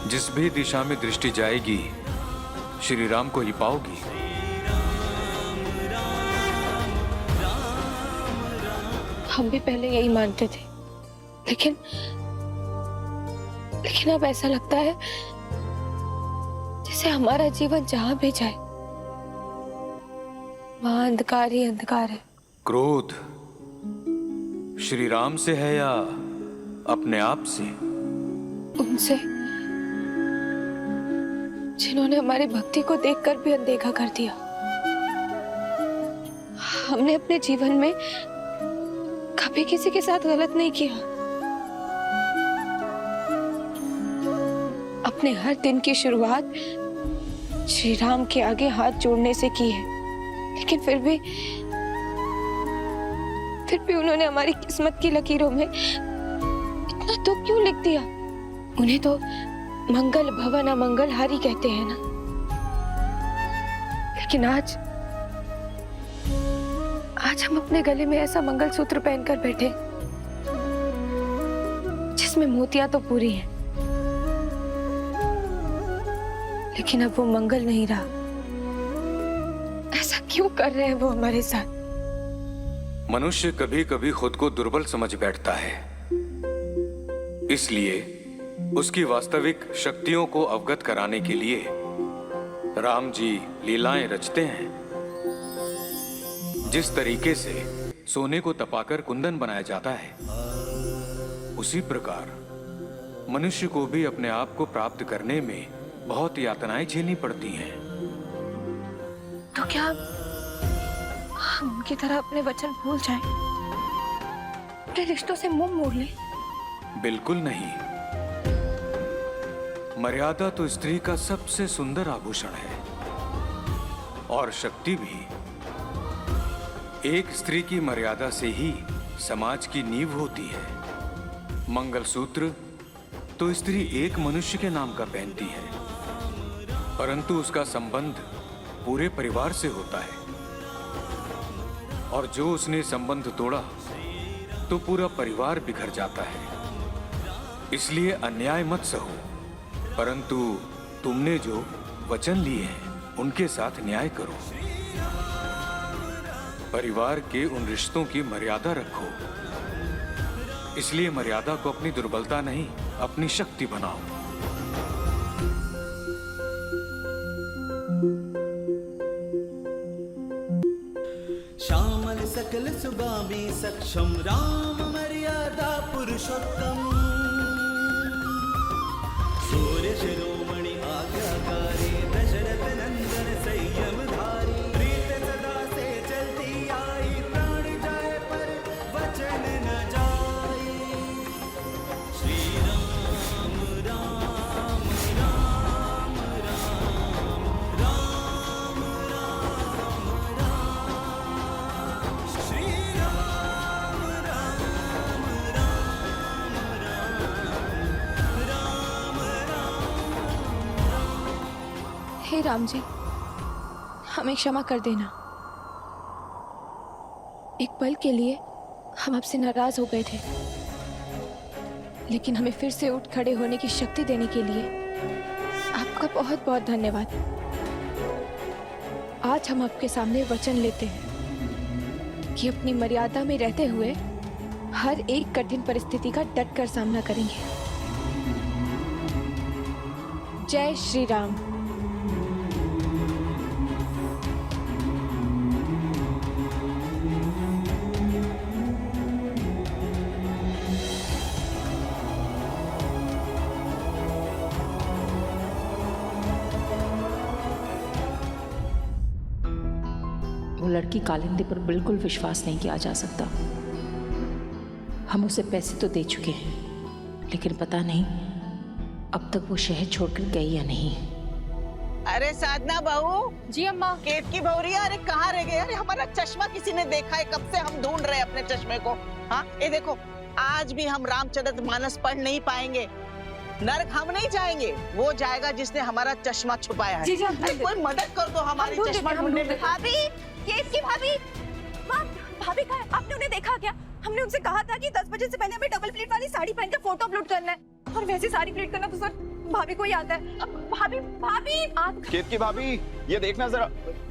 जिस भी दिशा में दृष्टि जाएगी श्री राम को ही पाओगी। हम भी पहले यही मानते थे, लेकिन अब ऐसा लगता है जैसे हमारा जीवन जहां भी जाए वहां अंधकार ही अंधकार है। क्रोध श्री राम से है या अपने आप से? उनसे, जिन्होंने हमारी भक्ति को देखकर भी अनदेखा कर दिया। हमने अपने जीवन में कभी किसी के साथ गलत नहीं किया। अपने हर दिन की शुरुआत श्री राम के आगे हाथ जोड़ने से की है, लेकिन फिर भी उन्होंने हमारी किस्मत की लकीरों में इतना दुख क्यों लिख दिया? उन्हें तो मंगल भवन अमंगल हारी कहते हैं ना। लेकिन आज हम अपने गले में ऐसा मंगलसूत्र पहनकर बैठे जिसमें मोतियां तो पूरी हैं, लेकिन अब वो मंगल नहीं रहा। ऐसा क्यों कर रहे हैं वो हमारे साथ? मनुष्य कभी कभी खुद को दुर्बल समझ बैठता है, इसलिए उसकी वास्तविक शक्तियों को अवगत कराने के लिए राम जी लीलाएं रचते हैं। जिस तरीके से सोने को तपाकर कुंदन बनाया जाता है, उसी प्रकार मनुष्य को भी अपने आप को प्राप्त करने में बहुत यातनाएं झेलनी पड़ती हैं। तो क्या हम उनकी तरह अपने वचन भूल जाएं? अपने रिश्तों से मुंह मोड़ लें? बिल्कुल नहीं। मर्यादा तो स्त्री का सबसे सुंदर आभूषण है, और शक्ति भी। एक स्त्री की मर्यादा से ही समाज की नींव होती है। मंगलसूत्र तो स्त्री एक मनुष्य के नाम का पहनती है, परंतु उसका संबंध पूरे परिवार से होता है, और जो उसने संबंध तोड़ा तो पूरा परिवार बिखर जाता है। इसलिए अन्याय मत सहो, परंतु तुमने जो वचन लिए हैं उनके साथ न्याय करो। परिवार के उन रिश्तों की मर्यादा रखो। इसलिए मर्यादा को अपनी दुर्बलता नहीं, अपनी शक्ति बनाओ। श्यामल सकल सुगामी सक्षम राम मर्यादा पुरुषोत्तम सूर्य शिरोमणि आज्ञाकारी दशरथ नंदन संयम धारी प्रीत सदा से चलती आई प्राण जाए पर वचन न जाए। श्री राम राम राम राम राम राम राम श्री राम राम राम राम। हे राम जी, हमें क्षमा कर देना। एक पल के लिए हम आपसे नाराज हो गए थे, लेकिन हमें फिर से उठ खड़े होने की शक्ति देने के लिए आपका बहुत बहुत धन्यवाद। आज हम आपके सामने वचन लेते हैं कि अपनी मर्यादा में रहते हुए हर एक कठिन परिस्थिति का डट कर सामना करेंगे। जय श्री राम। वो लड़की कालिंदी पर बिल्कुल विश्वास नहीं किया जा सकता। हम उसे पैसे तो दे चुके हैं, लेकिन पता नहीं अब तक वो शहर छोड़कर गई या नहीं। अरे साधना बहू। जी अम्मा। केत की बहुरी, अरे कहाँ रह गए? अरे हमारा चश्मा किसी ने देखा है? कब से हम ढूंढ रहे हैं अपने चश्मे को। हाँ, ये देखो, आज भी हम रामचरितमानस पढ़ नहीं पाएंगे। नरक हम नहीं जाएंगे, वो जाएगा जिसने हमारा चश्मा छुपाया है। जी, जी, अरे कोई मदद कर दो हमारी चश्मा ढूंढने में। भाभी, केस की भाभी। माँ, भाभी कहाँ है? आपने उन्हें देखा क्या? हमने उनसे कहा था कि 10 बजे से पहले हमें डबल प्लेट वाली साड़ी पहनकर फोटो अपलोड करना है, और वैसे साड़ी प्लेट करना तो सर भाभी को ही आता है। अब भाभी आप केत की भाभी, ये देखना जरा।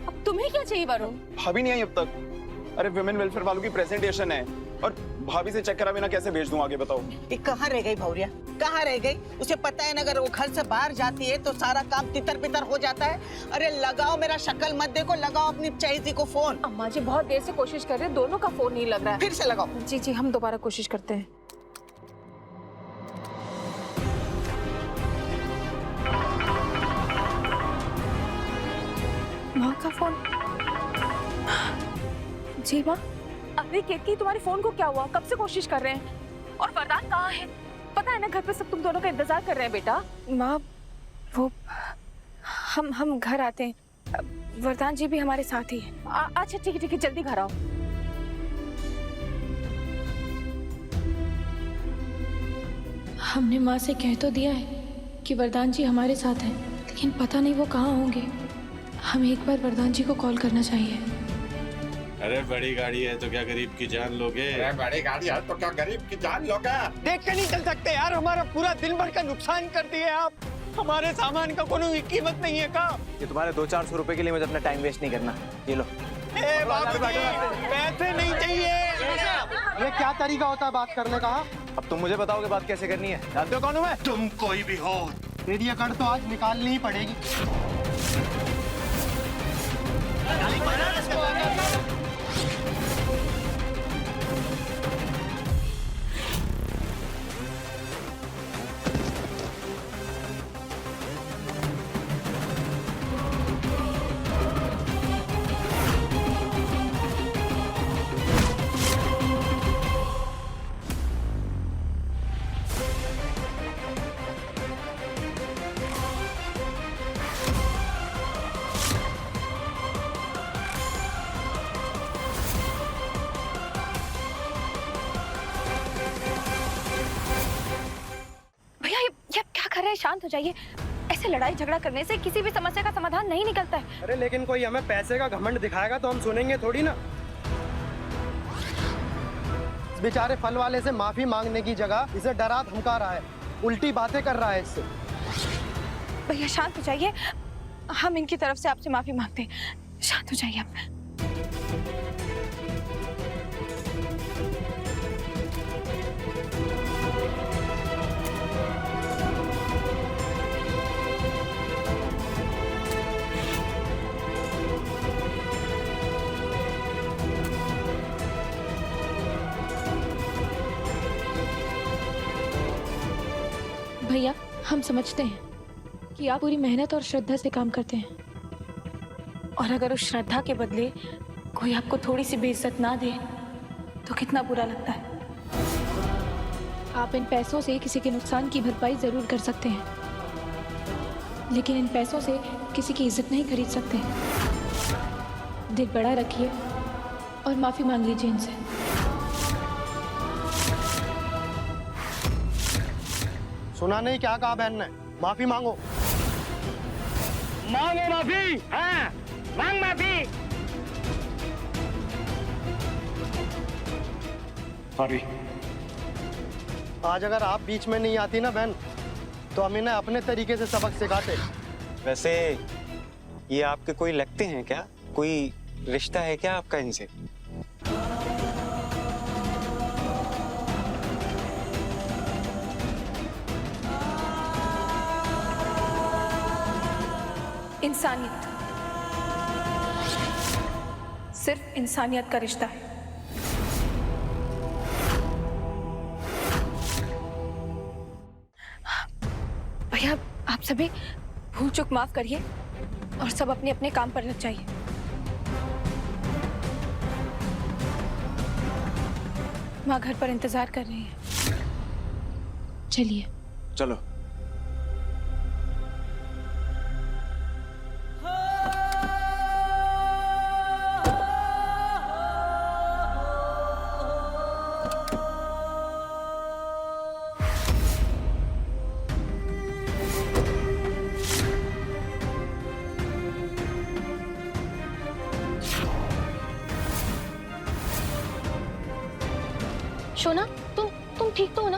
अब तुम्हें क्या चाहिए वरुण? भाभी नहीं आई अब तक। अरे विमेन वेलफेयर वालों की प्रेजेंटेशन है, और भाभी से चेक करा बिना कैसे भेज दूं आगे बताओ। ये कहाँ रह गई भौरिया, कहाँ रह गई? उसे पता है ना, अगर वो घर से बाहर जाती है तो सारा काम तितर बितर हो जाता है। अरे लगाओ, मेरा शक्ल मत देखो, लगाओ अपनी चहेती को फोन। अम्मा जी बहुत देर से कोशिश कर रहे हैं, दोनों का फोन नहीं लग रहा है। फिर से लगाओ। जी जी, हम दोबारा कोशिश करते हैं। माँ का फोन। जी माँ। अरे केतकी, तुम्हारे फोन को क्या हुआ? कब से कोशिश कर रहे हैं? और वरदान कहाँ है? पता है ना, घर पे सब तुम दोनों का इंतजार कर रहे हैं बेटा। माँ, वो हम घर आते हैं, वरदान जी भी हमारे साथ ही है। अच्छा ठीक है, जल्दी घर आओ। हमने माँ से कह तो दिया है कि वरदान जी हमारे साथ हैं, लेकिन पता नहीं वो कहाँ होंगे। हमें एक बार वरदान जी को कॉल करना चाहिए। अरे बड़ी गाड़ी है तो क्या गरीब की जान लोगे? अरे बड़ी गाड़ी है तो क्या गरीब की जान लोगे? देख के नहीं चल सकते यार, हमारा पूरा दिन भर का नुकसान कर दिए आप। हमारे सामान का कोई कीमत नहीं है का? ये तुम्हारे 200-400 रुपए के लिए मुझे अपना टाइम वेस्ट नहीं करना। ये लो। पैसे नहीं चाहिए। ये क्या तरीका होता है बात करने का? अब तुम मुझे बताओगे बात कैसे करनी है? जानते हो कौन हूँ मैं? तुम कोई भी हो, तेरी अकड़ तो आज निकालनी ही पड़ेगी। शांत हो जाइए। ऐसे लड़ाई झगड़ा करने से किसी भी समस्या का समाधान नहीं निकलता है। अरे लेकिन कोई हमें पैसे का घमंड दिखाएगा तो हम सुनेंगे थोड़ी ना। इस बेचारे फल वाले से माफी मांगने की जगह इसे डरा धमका रहा है, उल्टी बातें कर रहा है इससे। भैया शांत हो जाइए, हम इनकी तरफ से आपसे माफी मांगते हैं। शांत हो जाइए आप। भैया हम समझते हैं कि आप पूरी मेहनत और श्रद्धा से काम करते हैं, और अगर उस श्रद्धा के बदले कोई आपको थोड़ी सी बेइज्जत ना दे तो कितना बुरा लगता है। आप इन पैसों से किसी के नुकसान की भरपाई जरूर कर सकते हैं, लेकिन इन पैसों से किसी की इज्जत नहीं खरीद सकते। दिल बड़ा रखिए और माफी मांग लीजिए इनसे। सुना नहीं क्या कहा बहन ने? माफी मांगो। मांगो माफी। हाँ, मांग माफी। सॉरी। आज अगर आप बीच में नहीं आती ना बहन, तो हम इन्हें अपने तरीके से सबक सिखाते। वैसे ये आपके कोई लगते हैं क्या? कोई रिश्ता है क्या आपका इनसे? इंसानियत, सिर्फ इंसानियत का रिश्ता है। भैया आप सभी भूल चूक माफ करिए और सब अपने अपने काम पर लग जाइए। माँ घर पर इंतजार कर रही है। चलिए। चलो। शोना, तुम ठीक तो हो ना?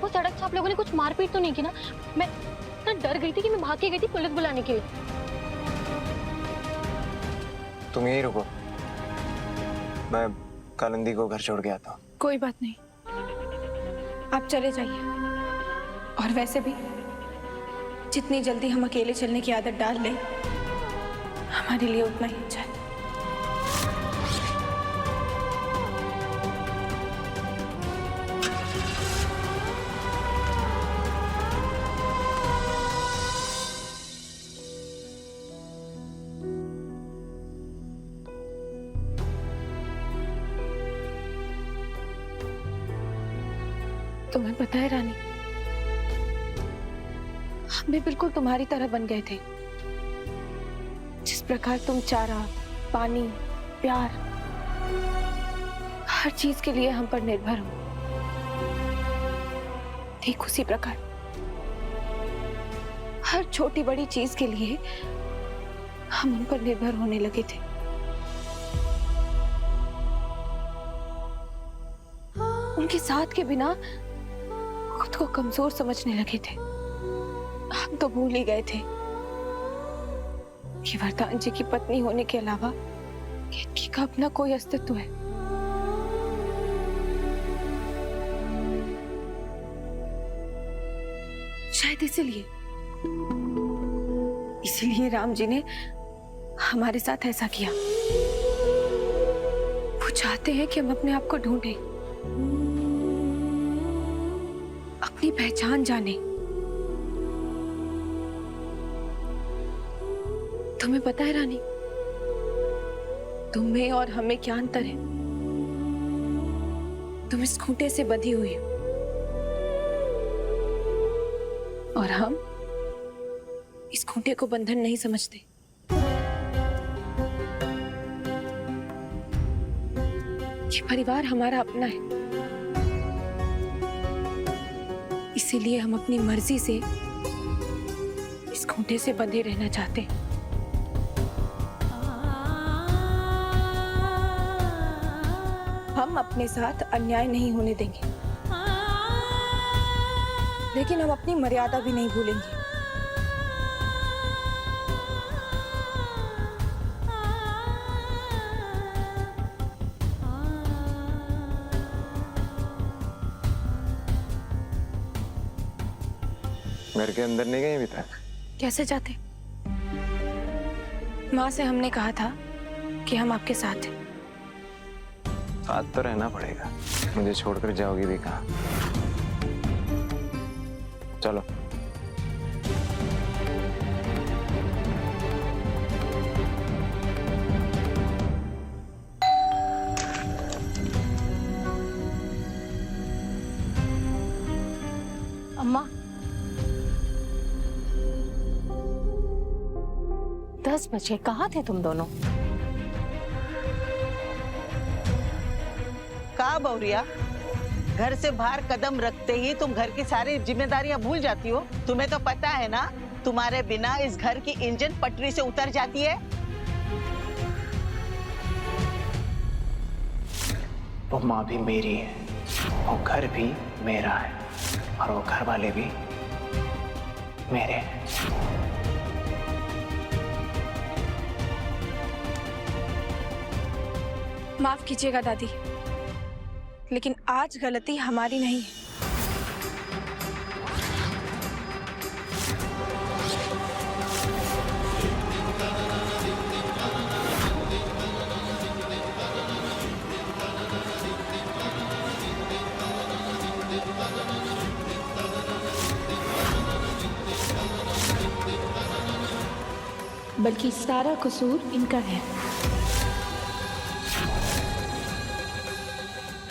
वो सड़क से आप लोगों ने कुछ मारपीट तो नहीं की ना? मैं इतना डर गई थी कि मैं भाग के गई थी पुलिस बुलाने के लिए। तुम यही रुको, मैं कालिंदी को घर छोड़ के आता हूँ। कोई बात नहीं, आप चले जाइए। और वैसे भी जितनी जल्दी हम अकेले चलने की आदत डाल लें, हमारे लिए उतना ही अच्छा है। तुम्हें पता है रानी, हम भी बिल्कुल तुम्हारी तरह बन गए थे। जिस प्रकार तुम चारा, पानी, प्यार, हर चीज के लिए हम पर निर्भर हो, ठीक उसी प्रकार हर छोटी बड़ी चीज के लिए हम उन पर निर्भर होने लगे थे। उनके साथ के बिना खुद को कमजोर समझने लगे थे। हम तो भूल ही गए थे कि वरदान जी की पत्नी होने के अलावा केतकी का अपना कोई अस्तित्व है। शायद इसीलिए राम जी ने हमारे साथ ऐसा किया। वो चाहते हैं कि हम अपने आप को ढूंढें, अपनी पहचान जाने। तुम्हें पता है रानी, तुम्हें और हमें क्या अंतर है? तुम इस खूंटे से बंधी हुई हो और हम इस खूंटे को बंधन नहीं समझते। ये परिवार हमारा अपना है, इसीलिए हम अपनी मर्जी से इस खूंटे से बंधे रहना चाहते हैं। हम अपने साथ अन्याय नहीं होने देंगे, लेकिन हम अपनी मर्यादा भी नहीं भूलेंगे। घर के अंदर नहीं गए अभी तक? कैसे जाते? माँ से हमने कहा था कि हम आपके साथ हैं। साथ तो रहना पड़ेगा, मुझे छोड़कर जाओगी भी कहाँ? चलो। अम्मा, 10 बजे कहाँ थे तुम दोनों? का बौरिया, घर से बाहर कदम रखते ही तुम घर की सारी जिम्मेदारियां भूल जाती हो। तुम्हें तो पता है ना, तुम्हारे बिना इस घर की इंजन पटरी से उतर जाती है। वो माँ भी मेरी है, वो घर भी मेरा है, और वो घर वाले भी मेरे हैं। माफ कीजिएगा दादी, लेकिन आज गलती हमारी नहीं है। बल्कि सारा कसूर इनका है।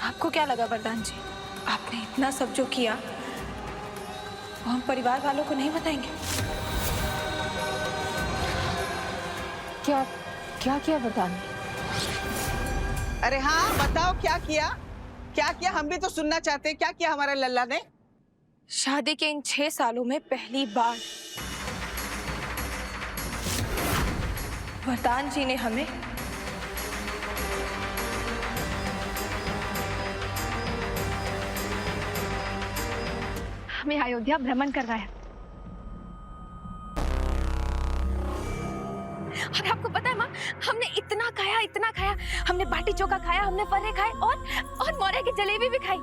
आपको क्या लगा वरदान जी, आपने इतना सब जो किया वो हम परिवार वालों को नहीं बताएंगे? क्या क्या किया वरदान? अरे हाँ, बताओ क्या किया? क्या किया, हम भी तो सुनना चाहते हैं। क्या किया हमारे लल्ला ने? शादी के इन 6 सालों में पहली बार वरदान जी ने हमें हमें अयोध्या भ्रमण करना है। और आपको पता है माँ, हमने इतना खाया, हमने बाटी चोखा खाया, हमने फर्रे खाए और मौर्य की जलेबी भी खाई।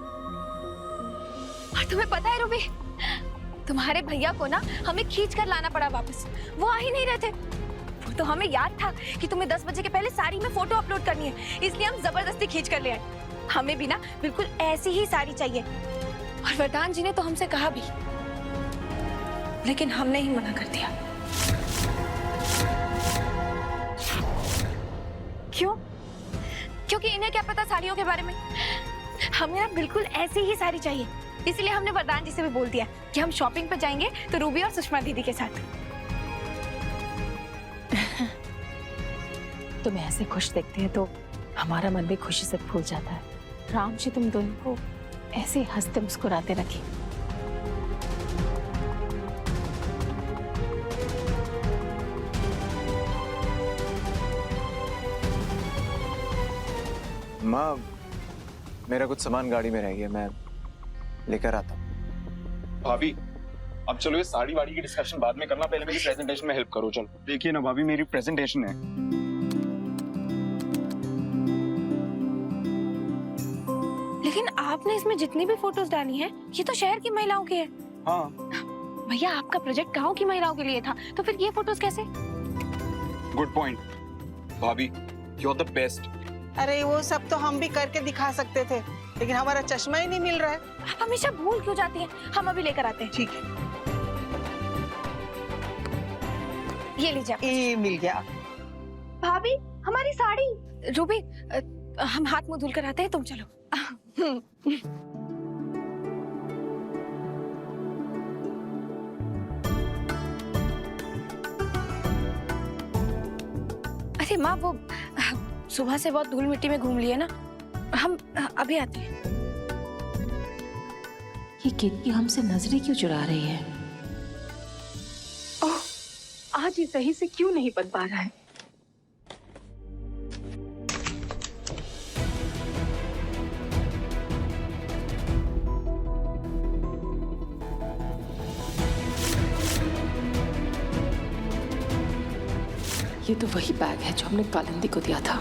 और तुम्हें पता है रूबी, तुम्हारे भैया को ना हमें खींच कर लाना पड़ा वापस, वो आ ही नहीं रहे थे। तो हमें याद था कि तुम्हें 10 बजे के पहले साड़ी में फोटो अपलोड करनी है, इसलिए हम जबरदस्ती खींच कर ले आए। हमें भी ना बिल्कुल ऐसी ही साड़ी चाहिए। और वरदान जी ने तो हमसे कहा भी, लेकिन हमने ही मना कर दिया। क्यों? क्योंकि इन्हें क्या पता साड़ियों के बारे में। हमें ना बिल्कुल ऐसी ही साड़ी चाहिए, इसलिए हमने वरदान जी से भी बोल दिया कि हम शॉपिंग पे जाएंगे तो रूबी और सुषमा दीदी के साथ। तुम्हें ऐसे खुश देखते हैं तो हमारा मन भी खुशी से फूल जाता है। राम जी तुम दोनों को ऐसे हंसते मुस्कुराते रखें। माँ, मेरा कुछ सामान गाड़ी में रह गया, मैं लेकर आता हूँ। भाभी अब चलो ये साड़ी वाड़ी की डिस्कशन बाद में करना, पहले मेरी प्रेजेंटेशन में हेल्प करो। चलो देखिए ना भाभी, मेरी प्रेजेंटेशन है। लेकिन आपने इसमें जितनी भी फोटोज डाली हैं, ये तो शहर की महिलाओं की है। हाँ भैया, आपका प्रोजेक्ट गांव की महिलाओं के लिए था, तो फिर ये फोटोज कैसे? गुड पॉइंट भाभी, यू आर द बेस्ट। अरे वो सब तो हम भी करके दिखा सकते थे, लेकिन हमारा चश्मा ही नहीं मिल रहा है। आप हमेशा भूल क्यों जाती हैं? हम अभी लेकर आते हैं। ठीक है, ये लीजिए। ये मिल गया। भाभी, हमारी साड़ी। रूबी, हम हाथ मुंह धुल कर आते हैं, तुम चलो। अरे माँ, वो सुबह से बहुत धूल मिट्टी में घूम लिए ना, हम अभी आते हैं। ये केतकी हमसे नजरें क्यों चुरा रही है? ओह, आज ये सही से क्यों नहीं बन पा रहा है? ये तो वही बैग है जो हमने कालिंदी को दिया था।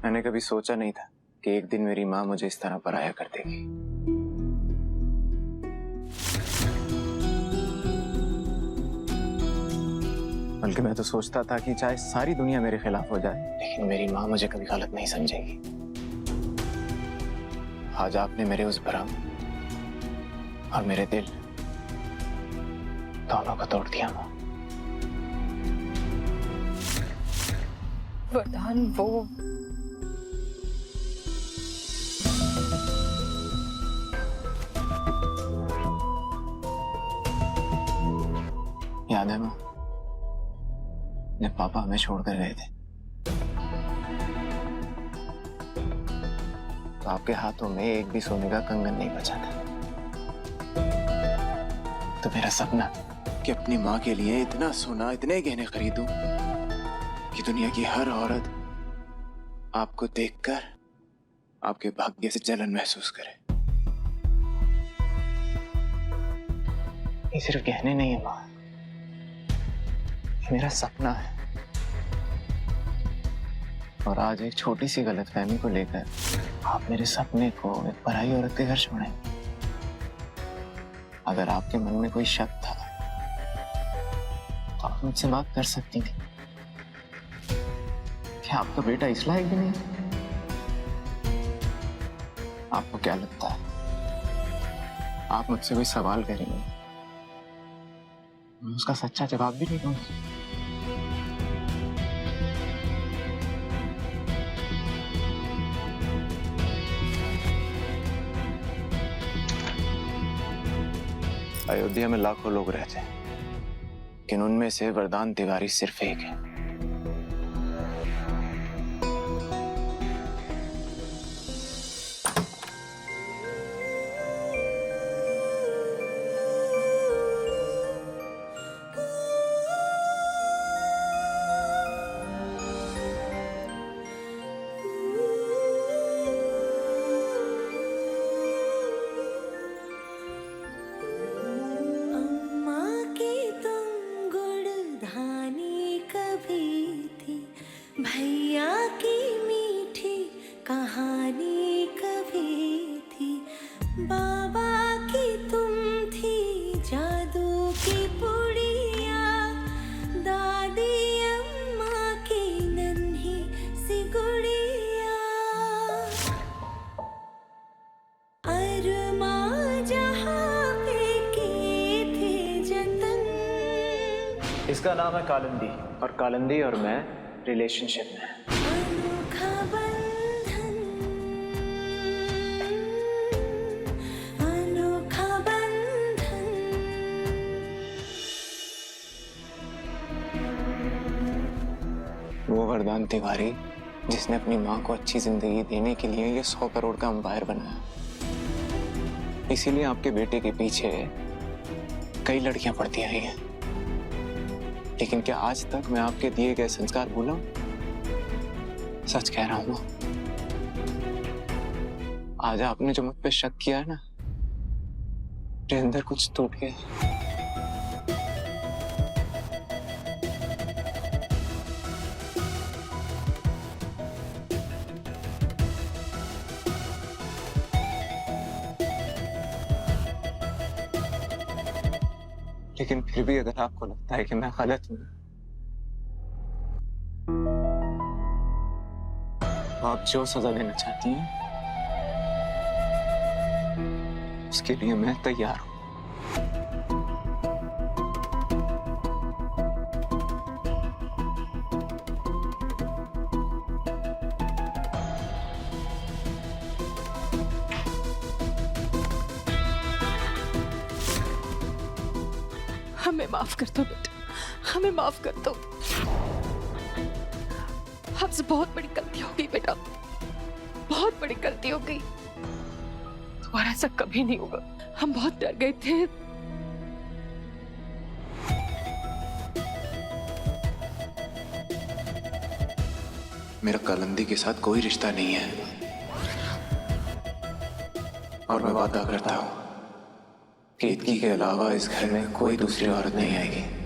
मैंने कभी सोचा नहीं था कि एक दिन मेरी माँ मुझे इस तरह पराया कर देगी। बल्कि मैं तो सोचता था कि चाहे सारी दुनिया मेरे खिलाफ हो जाए, लेकिन मेरी माँ मुझे कभी गलत नहीं समझेगी। आज आपने मेरे उस भरम और मेरे दिल दोनों को तोड़ दिया माँ। वरदान, वो याद है माँ, जब पापा हमें छोड़कर गए थे तो आपके हाथों में एक भी सोने का कंगन नहीं बचा था। तो मेरा सपना कि अपनी माँ के लिए इतना सोना, इतने गहने खरीदूं कि दुनिया की हर औरत आपको देखकर आपके भाग्य से जलन महसूस करे। ये सिर्फ गहने नहीं है माँ, ये मेरा सपना है। और आज एक छोटी सी गलतफहमी को लेकर आप मेरे सपने को एक पराई औरत के घर छोड़ेंगे। अगर आपके मन में कोई शक था तो आप मुझसे बात कर सकती थी। क्या आपका बेटा इस लायक भी नहीं? आपको क्या लगता है, आप मुझसे कोई सवाल करेंगे, मैं उसका सच्चा जवाब भी नहीं दूंगा? अयोध्या में लाखों लोग रहते हैं, लेकिन उनमें से वरदान तिवारी सिर्फ एक है। कहानी कभी थी, बाबा की तुम थी, जादू की पुड़िया, दादी अम्मा की नन्ही सी गुड़िया, अरमा जहाँ पे किए थे जतन। इसका नाम है कालिंदी और कालिंदी और मैं रिलेशनशिप में हैं। अनोखा बंधन, अनोखा बंधन। वो वरदान तिवारी जिसने अपनी माँ को अच्छी जिंदगी देने के लिए ये 100 करोड़ का अंपायर बनाया, इसीलिए आपके बेटे के पीछे कई लड़कियां पड़ती आई हैं। लेकिन क्या आज तक मैं आपके दिए गए संस्कार भूला? सच कह रहा हूं, आज आपने जो मुझ पे शक किया है ना, मेरे अंदर कुछ टूट गया। लेकिन फिर भी अगर आपको लगता है कि मैं गलत हूं, तो आप जो सजा देना चाहती हैं उसके लिए मैं तैयार हूं। हमें माफ कर दो बेटा, हमें माफ कर दो। हमसे बहुत बड़ी गलती हो गई बेटा, बहुत बड़ी गलती हो गई। तुम्हारा ऐसा कभी नहीं होगा, हम बहुत डर गए थे। मेरा कालिंदी के साथ कोई रिश्ता नहीं है और मैं वादा करता हूं कि इतकी के अलावा इस घर में कोई दूसरी औरत नहीं आएगी।